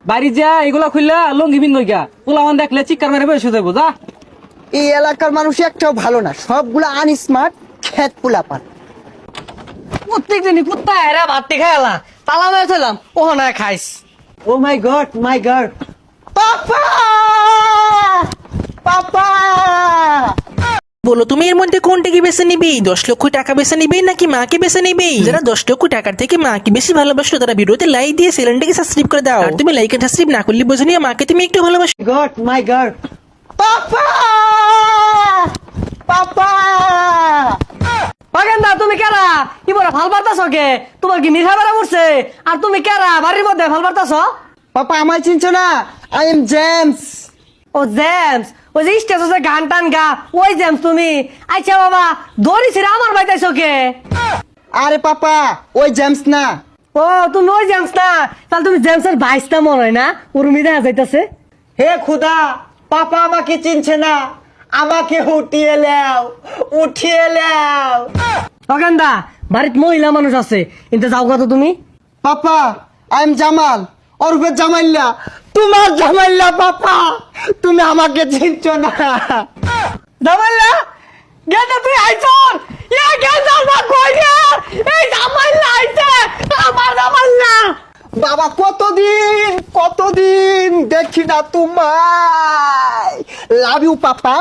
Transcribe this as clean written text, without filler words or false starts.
বাড়ি যা এগুলা খুললা লঙ্গি বিন নইগা পোলাওয়ান দেখলে চিৎকার মেরে বসে যাবো যা। এই এলাকার মানুষ একটাও ভালো না, সবগুলো আনস্মার্ট খেত পোলাপান। প্রত্যেক দিনই কুত্তা এরা ভাত খাইলা তালা মেরে ছিলাম ও না খাইস। ও মাই গড, মাই গড, পাপা পাপা। বলো তুমি এর মধ্যে কোনটাকে বেছে নিবি? 10 লক্ষ টাকা বেছে নিবি নাকি মাকে বেছে নিবি? যারা 10 লক্ষ টাকার থেকে মাকে বেশি ভালোবাসো তারা ভিডিওতে লাইক দিয়ে চ্যানেলটাকে সাবস্ক্রাইব করে দাও। আর তুমি লাইক এন্ড সাবস্ক্রাইব না করলে বুঝে নিও মাকে তুমি একটু ভালোবাসো। গড, মাই গড, পাপা পাপা। বাগেন্দা তুমি কেরা কি বড় ভাল বার্তাছ কে? তোমার কি নিশা বেড়া পড়ছে? আর তুমি কেরা বাড়ির মধ্যে ভাল বার্তাছ? পাপা আমায় চিনছো না? I am James. ও জেমস, ওই যে স্টেজে গান টান গা ওই জেমস তুমি? আচ্ছা বাবা দড়ি ছিড়ে আমার বাইতাইছ কে? আরে পাপা ওই জেমস না। ও তুমি ওই জেমস না, তাহলে তুমি জেমসের ভাইসটা মনে হয় না? উর্মি দেখা যাইতাছে। হে খুদা, পাপা আমাকে চিনছে না, আমাকে উঠিয়ে নাও, উঠিয়ে নাও। বাগেন্দা বাড়িত মহিলা মানুষ আছে, কিন্তু যাও কত তুমি? পাপা আই এম জামাল, ওরফে জামাইল্লা, তোমার জামাইল্লা। পাপা তুমি আমাকে চিনছো না। জামাইলা গেন্দা তুই আইছর ইয়া গেন্দা না কই রে? এই জামাইলা আইছে আমার জামাইলা। বাবা কতদিন কতদিন দেখি না তোমায়। Love you papa.